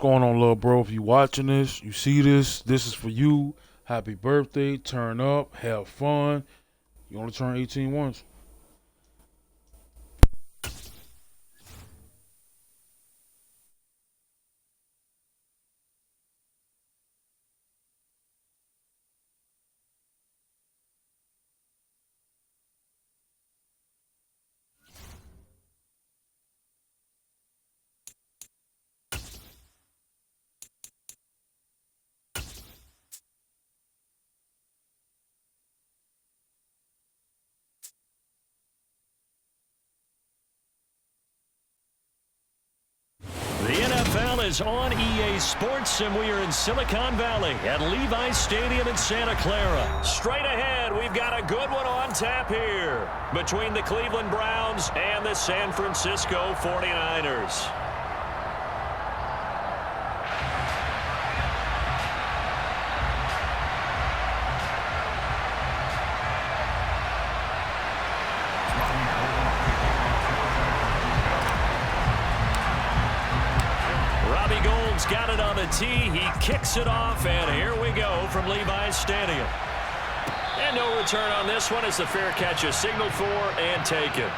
going on, little bro? If you watching this, you see this, this is for you. Happy birthday. Turn up. Have fun. You only turn 18 once. The NFL is on EA Sports, and we are in Silicon Valley at Levi's Stadium in Santa Clara. Straight ahead, we've got a good one on tap here between the Cleveland Browns and the San Francisco 49ers. Got it on the tee. He kicks it off, and here we go from Levi's Stadium. And no return on this one as the fair catch is signaled for and taken.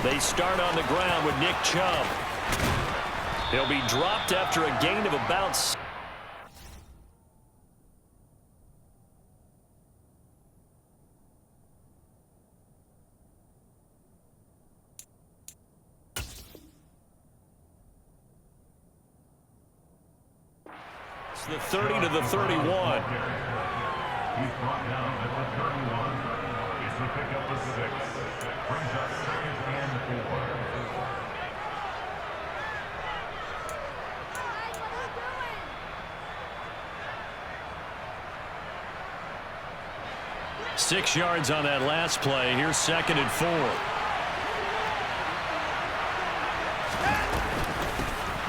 They start on the ground with Nick Chubb. He'll be dropped after a gain of about 6. It's the 30 to the 31. He's brought down at the 31. It's the pickup of 6. Brings up 2nd and 4. Six yards on that last play. Here's 2nd and 4.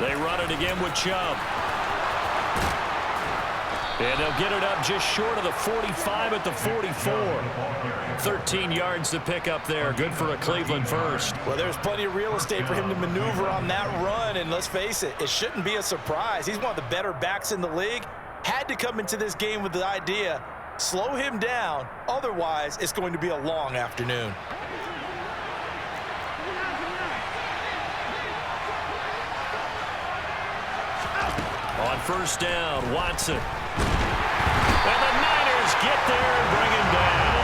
They run it again with Chubb. And they'll get it up just short of the 45 at the 44. 13 yards to pick up there. Good for a Cleveland first. Well, there's plenty of real estate for him to maneuver on that run. And let's face it, it shouldn't be a surprise. He's one of the better backs in the league. Had to come into this game with the idea, slow him down. Otherwise, it's going to be a long afternoon. On first down, Watson. And the Niners get there and bring him down.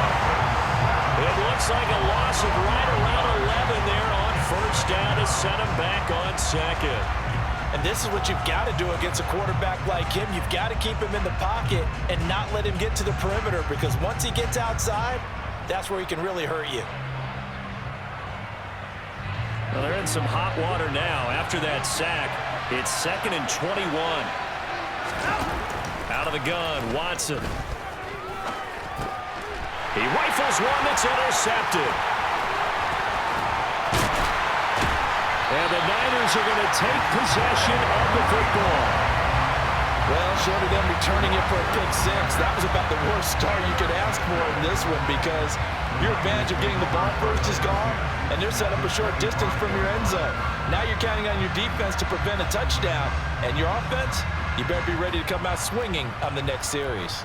It looks like a loss of right around 11 there on first down to set him back on 2nd. And this is what you've got to do against a quarterback like him. You've got to keep him in the pocket and not let him get to the perimeter, because once he gets outside, that's where he can really hurt you. Well, they're in some hot water now after that sack. It's 2nd and 21. Out of the gun, Watson. He rifles one that's intercepted. And the Niners are going to take possession of the football. Well, short of them returning it for a pick 6, that was about the worst start you could ask for in this one, because your advantage of getting the ball first is gone, and they're set up a short distance from your end zone. Now you're counting on your defense to prevent a touchdown, and your offense, you better be ready to come out swinging on the next series.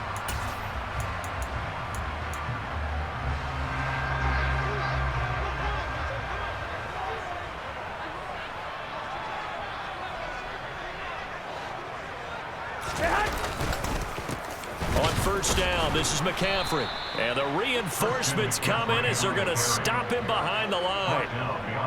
On first down, this is McCaffrey. And the reinforcements come in as they're going to stop him behind the line.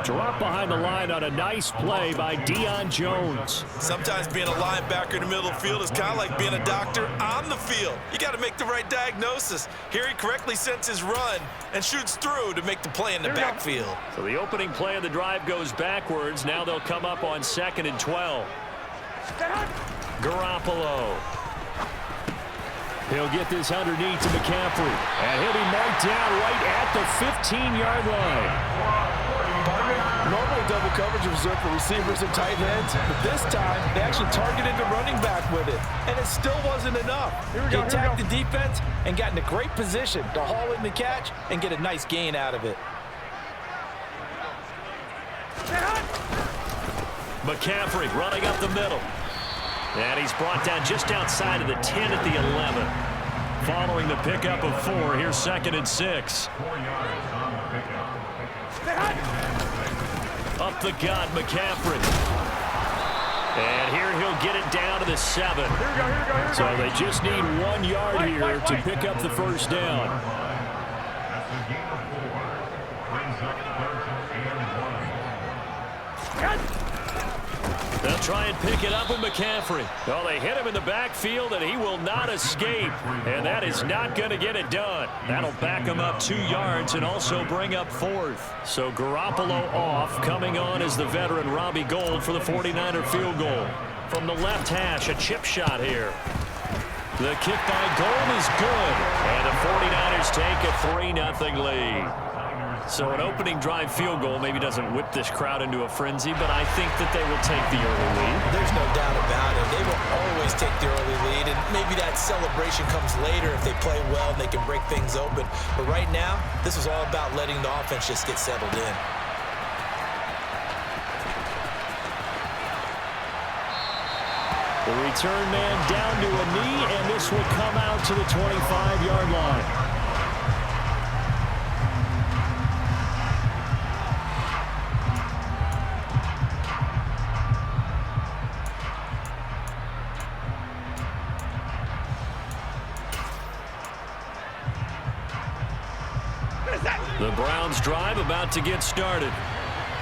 Drop behind the line on a nice play by Deion Jones. Sometimes being a linebacker in the middle of the field is kind of like being a doctor on the field. You got to make the right diagnosis. Here he correctly sets his run and shoots through to make the play in the backfield. So the opening play of the drive goes backwards. Now they'll come up on 2nd and 12. Garoppolo. He'll get this underneath to McCaffrey. And he'll be marked down right at the 15-yard line. Normally double coverage is reserved for receivers and tight ends, but this time they actually targeted the running back with it, and it still wasn't enough. He attacked the defense and got in a great position to haul in the catch and get a nice gain out of it. McCaffrey running up the middle. And he's brought down just outside of the 10 at the 11. Following the pickup of 4, here's 2nd and 6. 4 yards on the pickup. Up the gut, McCaffrey. And here he'll get it down to the 7. So they just need 1 yard here to pick up the first down. That's a gain of 4. Brings up 3rd and 1. They'll try and pick it up with McCaffrey. Well, they hit him in the backfield, and he will not escape. And that is not going to get it done. That'll back him up 2 yards and also bring up 4th. So Garoppolo off. Coming on is the veteran Robbie Gould for the 49er field goal. From the left hash, a chip shot here. The kick by Gould is good. And the 49ers take a 3-0 lead. So an opening drive field goal maybe doesn't whip this crowd into a frenzy, but I think that they will take the early lead. There's no doubt about it. They will always take the early lead, and maybe that celebration comes later if they play well and they can break things open. But right now, this is all about letting the offense just get settled in. The return man down to a knee, and this will come out to the 25-yard line. The Browns drive about to get started.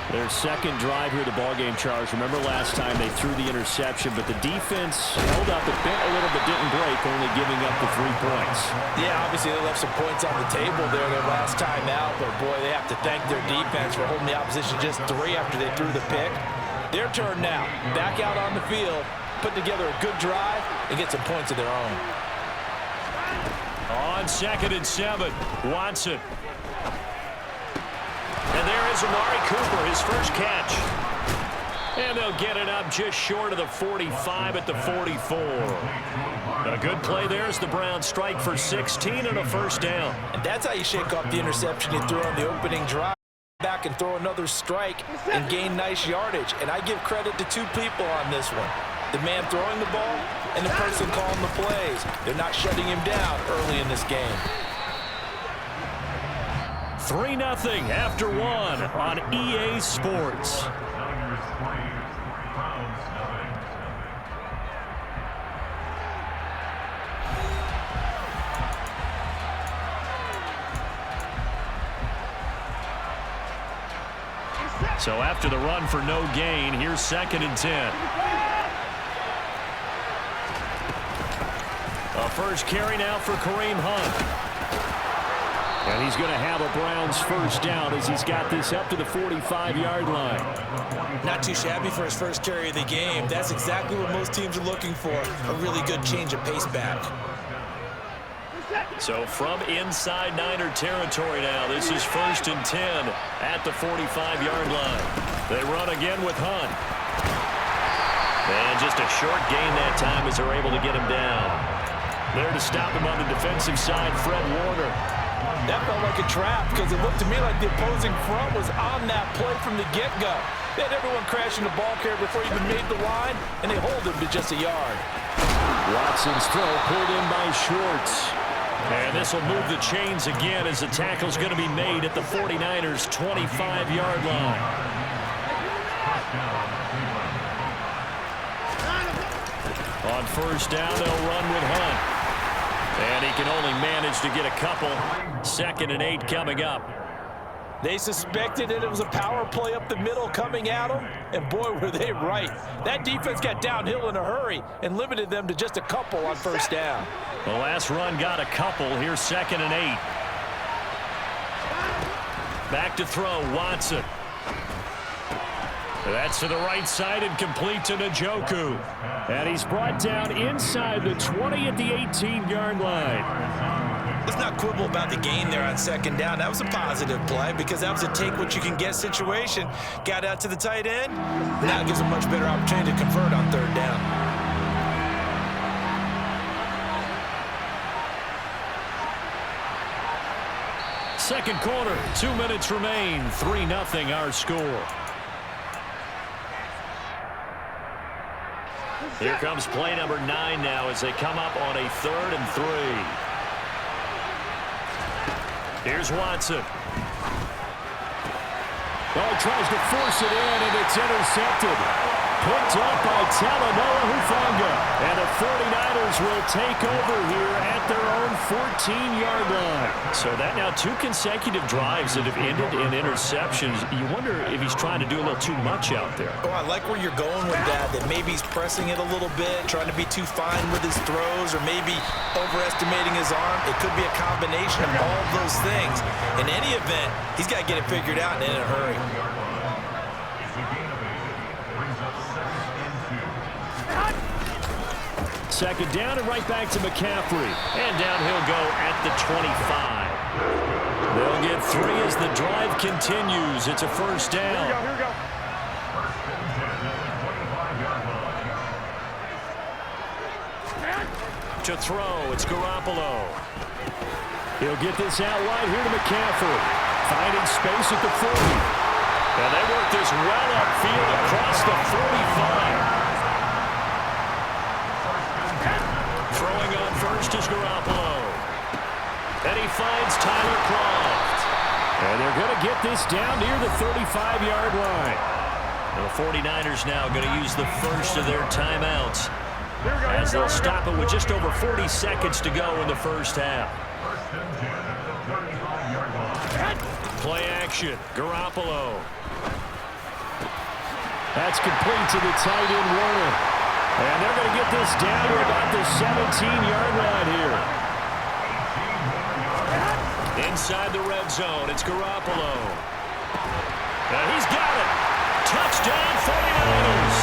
Their second drive here at the ballgame, Charles. Remember last time they threw the interception, but the defense held up a bit, a little, but didn't break, only giving up the 3 points. Yeah, obviously they left some points on the table there their last time out, but boy, they have to thank their defense for holding the opposition just 3 after they threw the pick. Their turn now. Back out on the field, put together a good drive, and get some points of their own. On 2nd and 7, Watson. And there is Amari Cooper, his first catch. And they'll get it up just short of the 45 at the 44. A good play there as the Browns strike for 16 and a first down. And that's how you shake off the interception you threw on the opening drive. Back and throw another strike and gain nice yardage. And I give credit to 2 people on this one. The man throwing the ball and the person calling the plays. They're not shutting him down early in this game. 3-0 after 1 on EA Sports. Niners 3, Browns 9. So after the run for no gain, here's 2nd and 10. A first carry now for Kareem Hunt. And he's going to have a Browns first down as he's got this up to the 45-yard line. Not too shabby for his first carry of the game. That's exactly what most teams are looking for, a really good change of pace back. So from inside Niner territory now, this is 1st and 10 at the 45-yard line. They run again with Hunt. And just a short gain that time as they're able to get him down. There to stop him on the defensive side, Fred Warner. That felt like a trap because it looked to me like the opposing front was on that play from the get-go. They had everyone crashing the ball carrier before he even made the line, and they hold him to just a yard. Watson's throw pulled in by Schwartz. And this will move the chains again as the tackle's going to be made at the 49ers' 25-yard line. On first down, they'll run with Hunt. And he can only manage to get a couple. 2nd and 8 coming up. They suspected that it was a power play up the middle coming at them, and boy, were they right. That defense got downhill in a hurry and limited them to just a couple on first down. The last run got a couple. Here's 2nd and 8. Back to throw, Watson. That's to the right side and complete to Njoku. And he's brought down inside the 20 at the 18-yard line. Let's not quibble about the gain there on second down. That was a positive play because that was a take-what-you-can-get situation. Got out to the tight end. Now it gives a much better opportunity to convert on third down. Second quarter, 2 minutes remain. 3-0 our score. Here comes play number 9 now as they come up on a 3rd and 3. Here's Watson. Oh, tries to force it in, and it's intercepted. Picked up by Talanoa Hufanga. And the 49ers will take over here at their own 14-yard line. So that now 2 consecutive drives that have ended in interceptions. You wonder if he's trying to do a little too much out there. Oh, I like where you're going with that maybe he's pressing it a little bit, trying to be too fine with his throws, or maybe overestimating his arm. It could be a combination of all of those things. In any event, he's got to get it figured out and in a hurry. Second down and right back to McCaffrey. And down he'll go at the 25. They'll get 3 as the drive continues. It's a first down. Here we go. To throw, it's Garoppolo. He'll get this out wide here to McCaffrey. Finding space at the 40. And they work this well upfield across the 45. Throwing on first is Garoppolo. And he finds Tyler Kroft. And they're going to get this down near the 35-yard line. And the 49ers now going to use the first of their timeouts as they'll stop it with just over 40 seconds to go in the first half. Play action. Garoppolo. That's complete to the tight end Warner. And they're going to get this down to about the 17-yard line here. Inside the red zone, it's Garoppolo. And he's got it. Touchdown 49ers.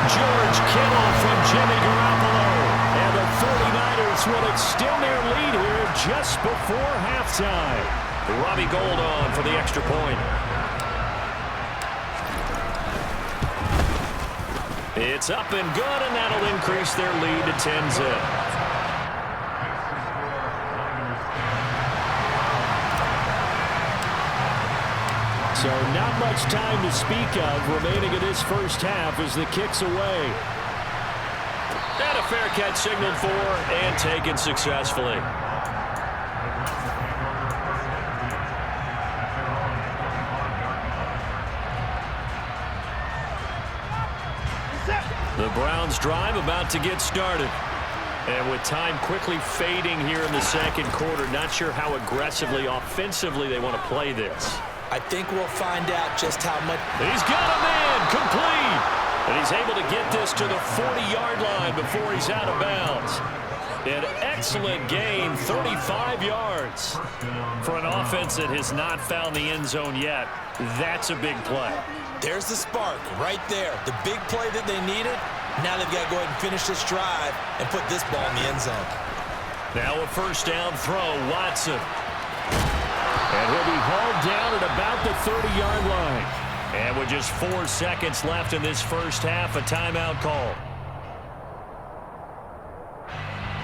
George Kittle from Jimmy Garoppolo. And the 49ers will extend their lead here just before halftime. Robbie Gould on for the extra point. It's up and good, and that'll increase their lead to 10-zip. So not much time to speak of remaining in this first half as the kick's away. And a fair catch signaled for and taken successfully. The Browns drive about to get started. And with time quickly fading here in the second quarter, not sure how aggressively, offensively they want to play this. I think we'll find out just how much. He's got a man complete. And he's able to get this to the 40-yard line before he's out of bounds. An excellent gain, 35 yards. For an offense that has not found the end zone yet, that's a big play. There's the spark right there. The big play that they needed. Now they've got to go ahead and finish this drive and put this ball in the end zone. Now a first down throw, Watson. And he'll be hauled down at about the 30-yard line. And with just 4 seconds left in this first half, a timeout call.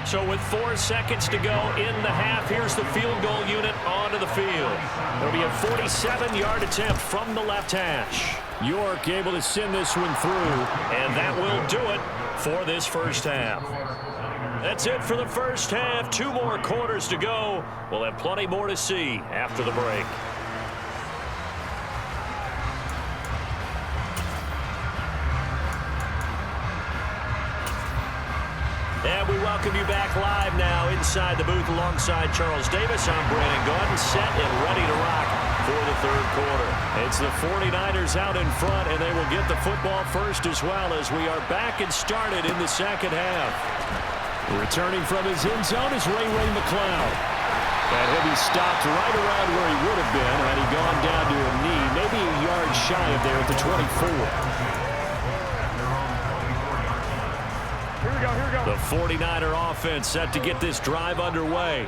So with 4 seconds to go in the half, here's the field goal unit onto the field. There'll be a 47-yard attempt from the left hash. York able to send this one through, and that will do it for this first half. That's it for the first half. 2 more quarters to go. We'll have plenty more to see after the break. And we welcome you back live now inside the booth alongside Charles Davis. I'm Brandon Gaudin, set and ready to rock for the third quarter. It's the 49ers out in front, and they will get the football first as well as we are back and started in the second half. Returning from his end zone is Ray McCloud. And he'll be stopped right around where he would have been had he gone down to a knee, maybe a yard shy of there at the 24. The 49er offense set to get this drive underway.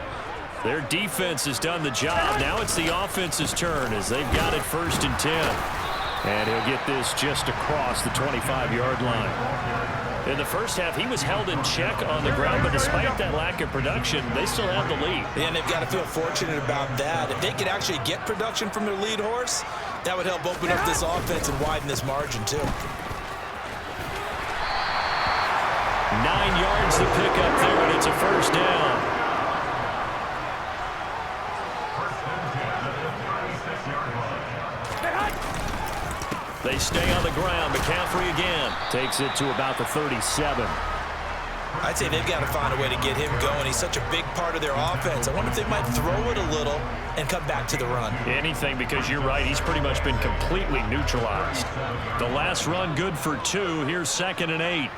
Their defense has done the job. Now it's the offense's turn as they've got it 1st and 10. And he'll get this just across the 25-yard line. In the first half, he was held in check on the ground, but despite that lack of production, they still have the lead. And they've got to feel fortunate about that. If they could actually get production from their lead horse, that would help open up this offense and widen this margin, too. 9 yards to pick up there, and it's a 1st down. They stay on the ground. McCaffrey again takes it to about the 37. I'd say they've got to find a way to get him going. He's such a big part of their offense. I wonder if they might throw it a little and come back to the run. Anything, because you're right. He's pretty much been completely neutralized. The last run good for 2. Here's 2nd and 8.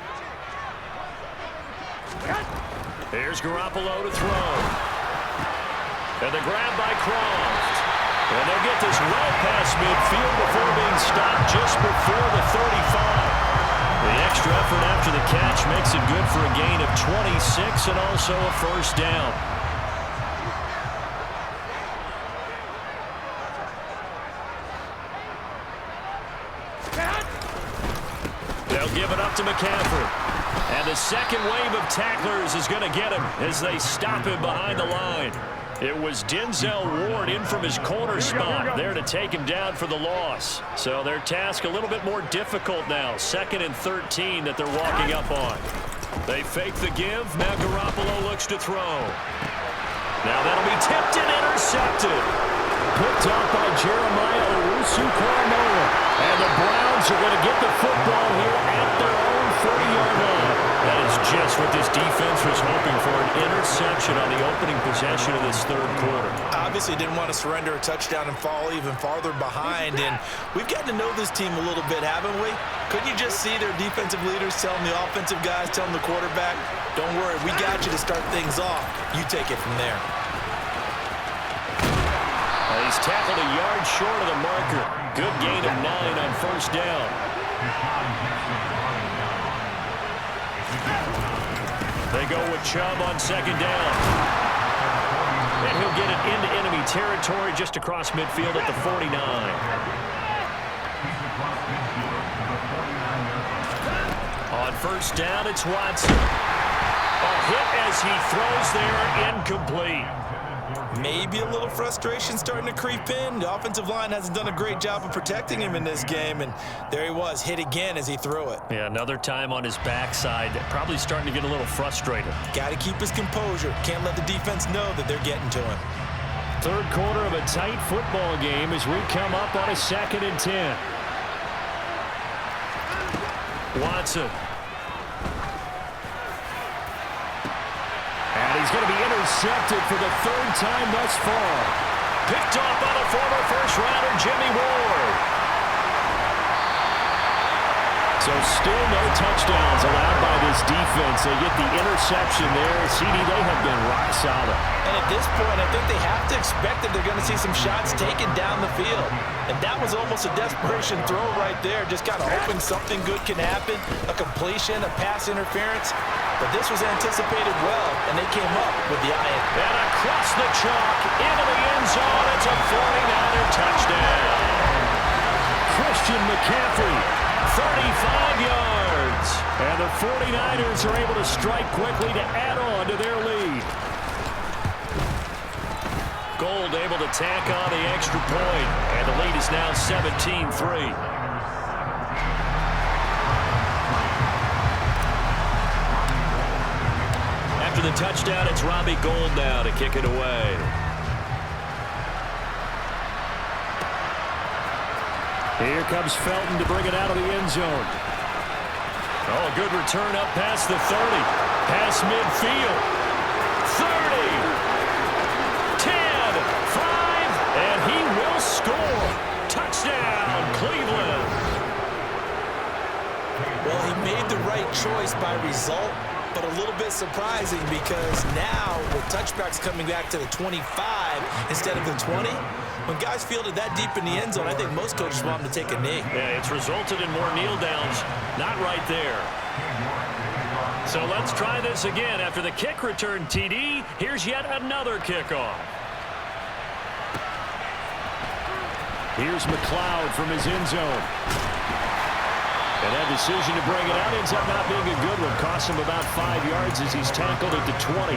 Here's Garoppolo to throw. And the grab by Croft. And they'll get this well past midfield before being stopped just before the 35. The extra effort after the catch makes it good for a gain of 26 and also a 1st down. They'll give it up to McCaffrey. And the second wave of tacklers is going to get him as they stop him behind the line. It was Denzel Ward in from his corner spot there to take him down for the loss. So their task a little bit more difficult now. 2nd and 13 that they're walking up on. They fake the give. Now Garoppolo looks to throw. Now that'll be tipped and intercepted. Picked off by Jeremiah Owusu-Koramoah. And the Browns are going to get the football here at their own 40-yard line. That is just what this defense was hoping for, an interception on the opening possession of this 3rd quarter. Obviously didn't want to surrender a touchdown and fall even farther behind, and we've gotten to know this team a little bit, haven't we? Couldn't you just see their defensive leaders telling the offensive guys, telling the quarterback, don't worry, we got you to start things off. You take it from there. He's tackled a yard short of the marker. Good gain of 9 on 1st down. They go with Chubb on 2nd down. And he'll get it into enemy territory just across midfield at the 49. On 1st down, it's Watson. A hit as he throws there, incomplete. Maybe a little frustration starting to creep in. The offensive line hasn't done a great job of protecting him in this game, and there he was, hit again as he threw it. Yeah, another time on his backside, probably starting to get a little frustrated. Got to keep his composure. Can't let the defense know that they're getting to him. 3rd quarter of a tight football game as we come up on a 2nd and 10. Watson. And he's going to be intercepted for the 3rd time thus far. Picked off by the former 1st-rounder Jimmy Ward. So still no touchdowns allowed by this defense. They get the interception there. CD, they have been rock solid. And at this point, I think they have to expect that they're going to see some shots taken down the field. And that was almost a desperation throw right there. Just kind of hoping something good can happen. A completion, a pass interference. But this was anticipated well, and they came up with the eye. And across the chalk, into the end zone. It's a 49er touchdown. Christian McCaffrey, 35 yards. And the 49ers are able to strike quickly to add on to their lead. Gold able to tack on the extra point, and the lead is now 17-3. After the touchdown, it's Robbie Gould now to kick it away. Here comes Felton to bring it out of the end zone. Oh, a good return up past the 30. Past midfield. 30. 10. 5. And he will score. Touchdown, Cleveland. Well, he made the right choice by result, but a little bit surprising because now with touchbacks coming back to the 25 instead of the 20, when guys field it that deep in the end zone, I think most coaches want them to take a knee. Yeah, it's resulted in more kneel downs. Not right there. So let's try this again. After the kick return TD, here's yet another kickoff. Here's McLeod from his end zone. And that decision to bring it out ends up not being a good one. Costs him about 5 yards as he's tackled at the 20.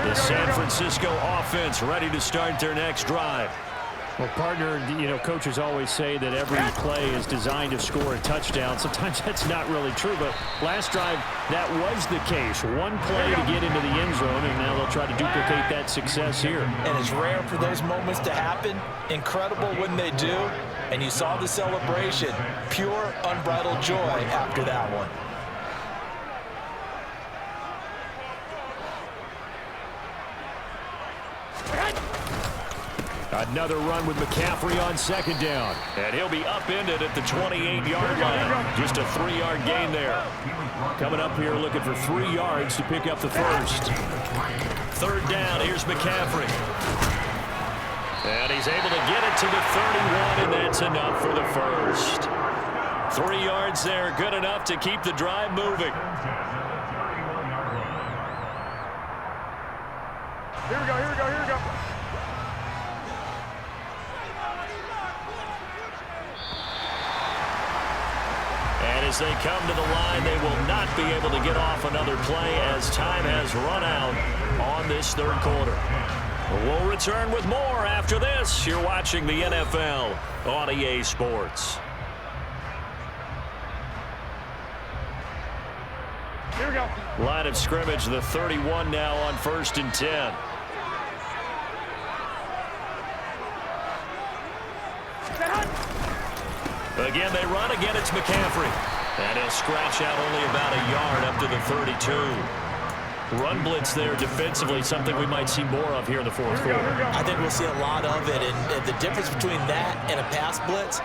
The San Francisco offense ready to start their next drive. Well, partner, coaches always say that every play is designed to score a touchdown. Sometimes that's not really true, but last drive, that was the case. One play to get into the end zone, and now they'll try to duplicate that success here. And it's rare for those moments to happen. Incredible when they do. And you saw the celebration. Pure, unbridled joy after that one. Another run with McCaffrey on second down. And he'll be upended at the 28-yard line. Just a 3-yard gain there. Coming up here looking for 3 yards to pick up the first. Third down, here's McCaffrey. And he's able to get it to the 31, and that's enough for the first. 3 yards there, good enough to keep the drive moving. Here we go. And as they come to the line, they will not be able to get off another play as time has run out on this third quarter. We'll return with more after this. You're watching the NFL on EA Sports. Here we go. Line of scrimmage, the 31 now on 1st and 10. Again, they run. Again, it's McCaffrey. And he'll scratch out only about a yard up to the 32. Run blitz there defensively, something we might see more of here in the fourth quarter. I think we'll see a lot of it, and the difference between that and a pass blitz,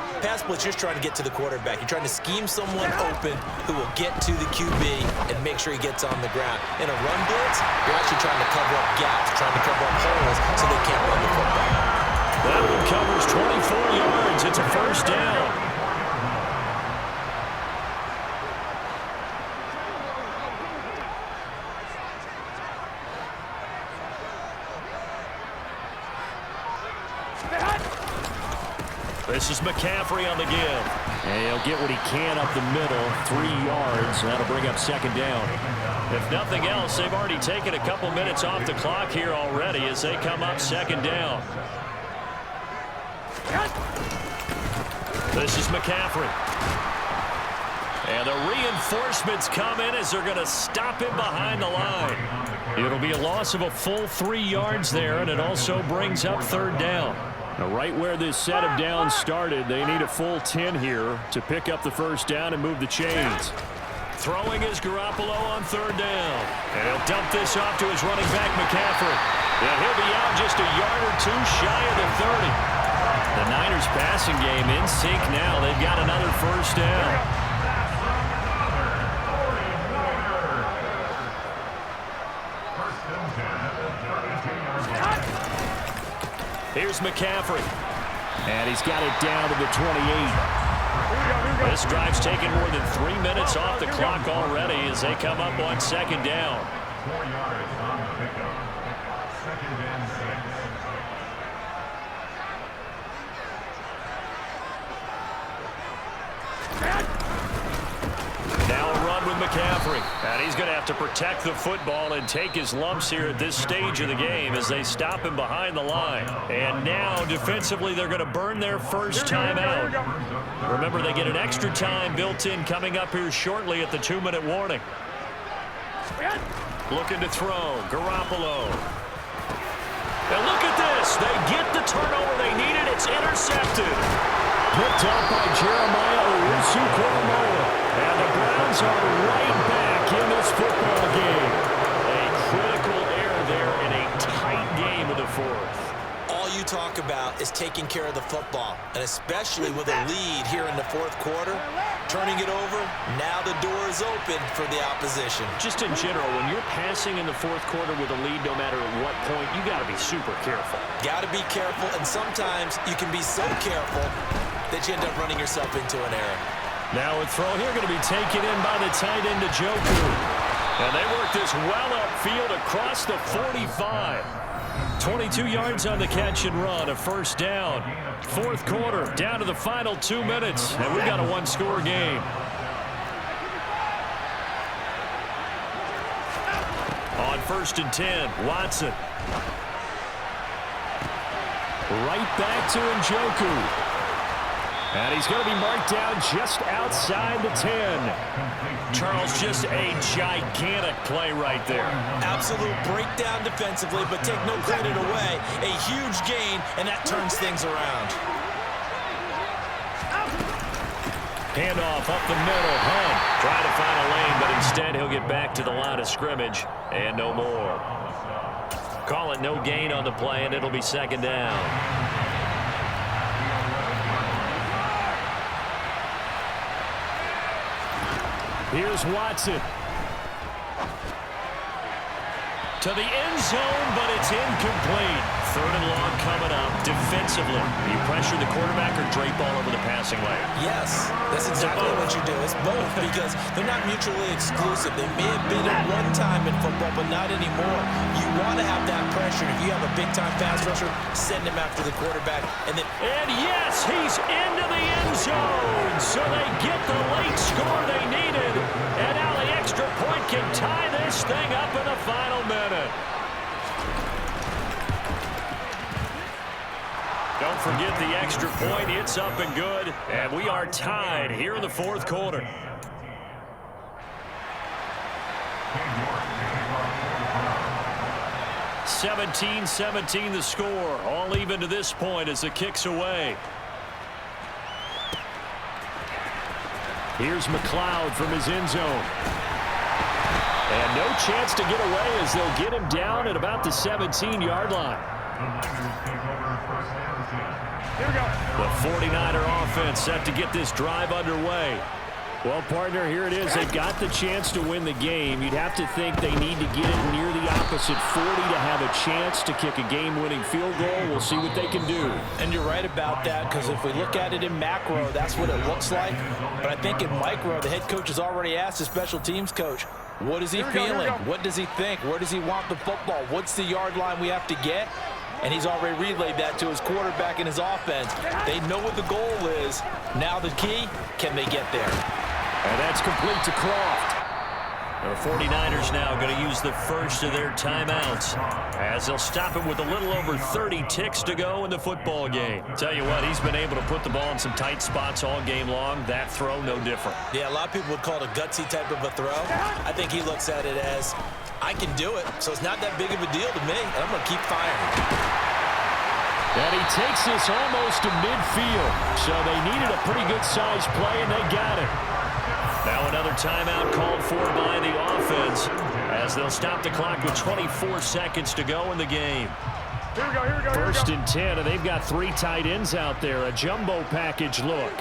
you're trying to get to the quarterback. You're trying to scheme someone open who will get to the QB and make sure he gets on the ground. In a run blitz, you're actually trying to cover up gaps, trying to cover up holes so they can't run the football. That one covers 24 yards. It's a first down. This is McCaffrey on the give. And he'll get what he can up the middle, 3 yards. That'll bring up second down. If nothing else, they've already taken a couple minutes off the clock here already as they come up second down. This is McCaffrey. And the reinforcements come in as they're going to stop him behind the line. It'll be a loss of a full 3 yards there, and it also brings up third down. Now, right where this set of downs started, they need a full 10 here to pick up the first down and move the chains. Throwing is Garoppolo on third down. And he'll dump this off to his running back, McCaffrey. And he'll be out just a yard or two shy of the 30. The Niners passing game in sync now. They've got another first down. Here's McCaffrey. And he's got it down to the 28. This drive's taken more than 3 minutes off the clock already as they come up on second down. 4 yards on the pickup. Second and 6. Now a run with McCaffrey. And he's going to have to protect the football and take his lumps here at this stage of the game as they stop him behind the line. And now, defensively, they're going to burn their first time out. Remember, they get an extra time built in coming up here shortly at the 2-minute warning. Looking to throw. Garoppolo. And look at this. They get the turnover they needed. It's intercepted. Picked up by Jeremiah Owusu-Koramoah. And the Browns are right back in this football game. A critical error there in a tight game of the fourth. All you talk about is taking care of the football, and especially with a lead here in the fourth quarter, turning it over, now the door is open for the opposition. Just in general, when you're passing in the fourth quarter with a lead, no matter at what point, you got to be super careful. Got to be careful, and sometimes you can be so careful that you end up running yourself into an error. Now a throw here going to be taken in by the tight end Njoku. And they work this well upfield across the 45. 22 yards on the catch and run, a first down. Fourth quarter, down to the final 2 minutes, and we've got a one-score game. On 1st and 10, Watson. Right back to Njoku. And he's going to be marked down just outside the 10. Charles, just a gigantic play right there. Absolute breakdown defensively, but take no credit away. A huge gain, and that turns things around. Handoff up the middle. Hunt trying to find a lane, but instead he'll get back to the line of scrimmage and no more. Call it no gain on the play, and it'll be second down. Here's Watson. To the end zone, but it's incomplete. Third and long coming up defensively. You pressure the quarterback or drape all over the passing lane? Yes, that's exactly what you do. It's both because they're not mutually exclusive. They may have been at one time in football, but not anymore. You want to have that pressure. If you have a big-time pass rusher, send him after the quarterback. And yes, he's into the end zone. So they get the late score they needed. And now the extra point can tie this thing up in the final minute. Don't forget the extra point. It's up and good. And we are tied here in the fourth quarter. York, 17-17 the score. All even to this point as the kick's away. Here's McLeod from his end zone. And no chance to get away as they'll get him down at about the 17-yard line. Here we go. The 49er offense set to get this drive underway. Well, partner, here it is. They've got the chance to win the game. You'd have to think they need to get it near the opposite 40 to have a chance to kick a game-winning field goal. We'll see what they can do. And you're right about that, because if we look at it in macro, that's what it looks like. But I think in micro, the head coach has already asked the special teams coach, what is he feeling? What does he think? Where does he want the football? What's the yard line we have to get? And he's already relayed that to his quarterback and his offense. They know what the goal is. Now the key, can they get there? And that's complete to Croft. The 49ers now going to use the first of their timeouts as they'll stop it with a little over 30 ticks to go in the football game. Tell you what, he's been able to put the ball in some tight spots all game long. That throw, no different. Yeah, a lot of people would call it a gutsy type of a throw. I think he looks at it as, I can do it, so it's not that big of a deal to me, and I'm going to keep firing. And he takes this almost to midfield, so they needed a pretty good-sized play, and they got it. Now another timeout called for by the offense as they'll stop the clock with 24 seconds to go in the game. Here we go, here we go, First and 10, and they've got three tight ends out there. A jumbo package look.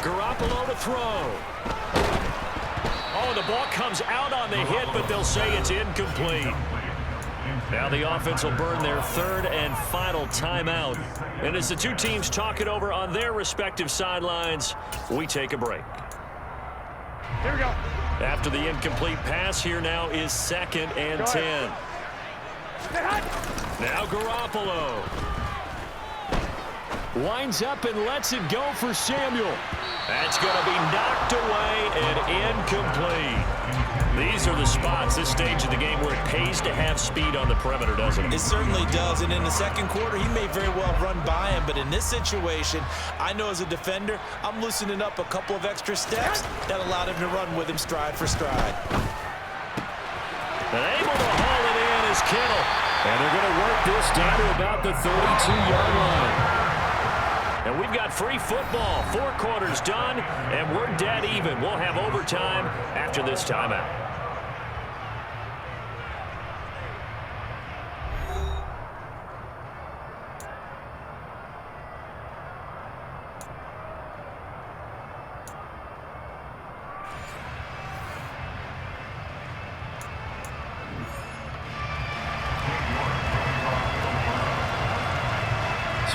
Garoppolo to throw. Oh, the ball comes out on the hit, but they'll say it's incomplete. Now the offense will burn their third and final timeout. And as the two teams talk it over on their respective sidelines, we take a break. Here we go. After the incomplete pass, here now is 2nd and 10. Now Garoppolo. Winds up and lets it go for Samuel. That's going to be knocked away and incomplete. These are the spots, this stage of the game, where it pays to have speed on the perimeter, doesn't it? It certainly does, and in the second quarter, he may very well run by him, but in this situation, I know as a defender, I'm loosening up a couple of extra steps that allowed him to run with him stride for stride. And able to haul it in is Kittle. And they're going to work this down to about the 32-yard line. And we've got free football. 4 quarters done, and we're dead even. We'll have overtime after this timeout.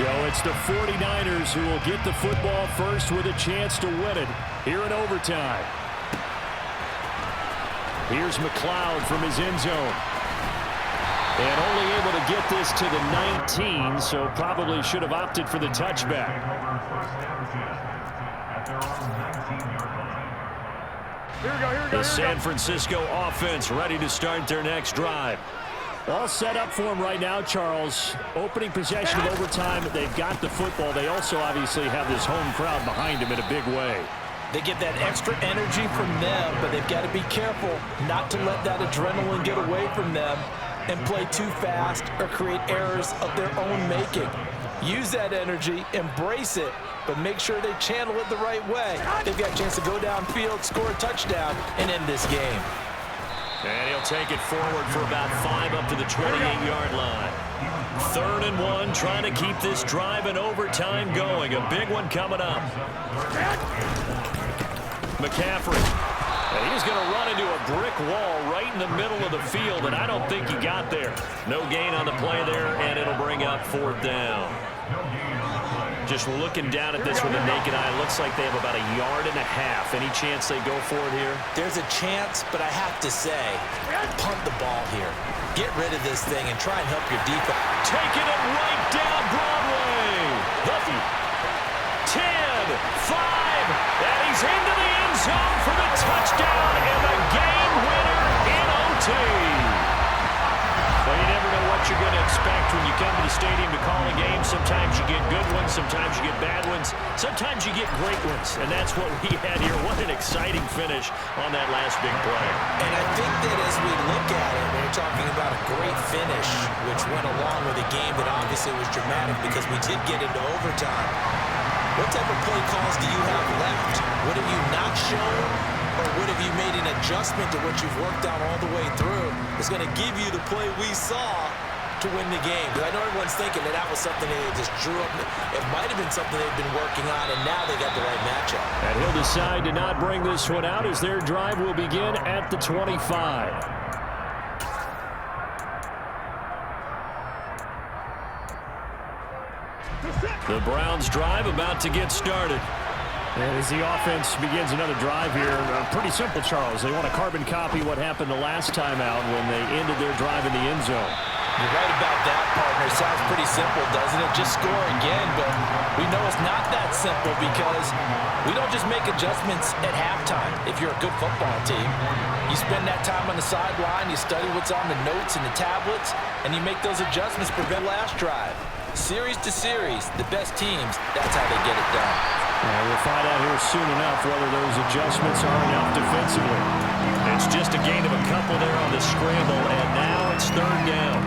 So it's the 49ers who will get the football first with a chance to win it here in overtime. Here's McLeod from his end zone. And only able to get this to the 19, so probably should have opted for the touchback. The San Francisco offense ready to start their next drive. All set up for them right now, Charles. Opening possession of overtime. They've got the football. They also obviously have this home crowd behind them in a big way. They get that extra energy from them, but they've got to be careful not to let that adrenaline get away from them and play too fast or create errors of their own making. Use that energy, embrace it, but make sure they channel it the right way. They've got a chance to go downfield, score a touchdown, and end this game. And he'll take it forward for about 5 up to the 28-yard line. 3rd and 1, trying to keep this drive in overtime going. A big one coming up. McCaffrey. And he's going to run into a brick wall right in the middle of the field, and I don't think he got there. No gain on the play there, and it'll bring up 4th down. Just looking down at this with a naked eye, looks like they have about 1.5 yards. Any chance they go for it here? There's a chance, but I have to say, punt the ball here. Get rid of this thing and try and help your defense. Taking it right down Broadway. The 10, 5, and he's into the end zone for the touchdown and the game winner in OT. Well, you never know what you're going to expect when you come to the stadium to call a game. Sometimes you get good ones, sometimes you get bad ones, sometimes you get great ones, and that's what we had here. What an exciting finish on that last big play. And I think that as we look at it, when we're talking about a great finish, which went along with a game that obviously was dramatic because we did get into overtime, what type of play calls do you have left? What have you not shown? Or what have you made an adjustment to what you've worked on all the way through? It's going to give you the play we saw to win the game. Because I know everyone's thinking that was something they just drew up. It might have been something they've been working on, and now they got the right matchup. And he'll decide to not bring this one out as their drive will begin at the 25. The Browns drive about to get started. And as the offense begins another drive here, pretty simple, Charles. They want to carbon copy what happened the last time out when they ended their drive in the end zone. You're right about that, partner. It sounds pretty simple, doesn't it? Just score again, but we know it's not that simple because we don't just make adjustments at halftime if you're a good football team. You spend that time on the sideline, you study what's on the notes and the tablets, and you make those adjustments for the last drive. Series to series, the best teams, that's how they get it done. We'll find out here soon enough whether those adjustments are enough defensively. It's just a gain of a couple there on the scramble, and now it's 3rd down.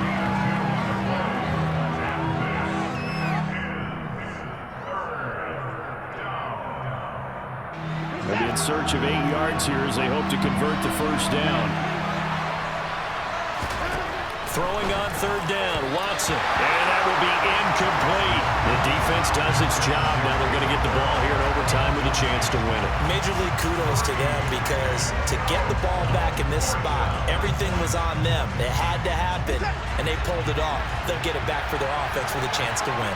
They'll be in search of 8 yards here as they hope to convert the 1st down. Throwing on 3rd down, Watson, and that will be incomplete. The defense does its job. Now they're going to get the ball here in overtime with a chance to win it. Major league kudos to them because to get the ball back in this spot, everything was on them. It had to happen, and they pulled it off. They'll get it back for their offense with a chance to win.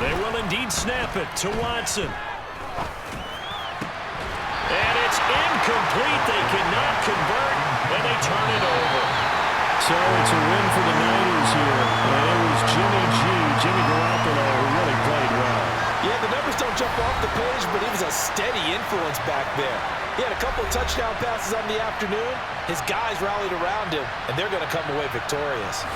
They will indeed snap it to Watson. And it's incomplete. They cannot convert, and they turn it over. So it's a win for the Niners here. And it was Jimmy Garoppolo, who really played well. Yeah, the numbers don't jump off the page, but he was a steady influence back there. He had a couple of touchdown passes on the afternoon. His guys rallied around him, and they're going to come away victorious.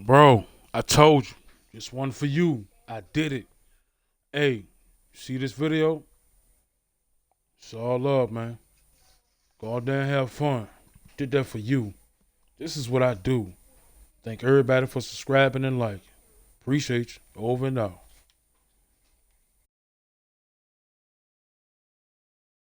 Bro, I told you. This one for you. I did it. Hey, you see this video? It's all love, man. Go out there and have fun. Did that for you. This is what I do. Thank everybody for subscribing and liking. Appreciate you. Over and out.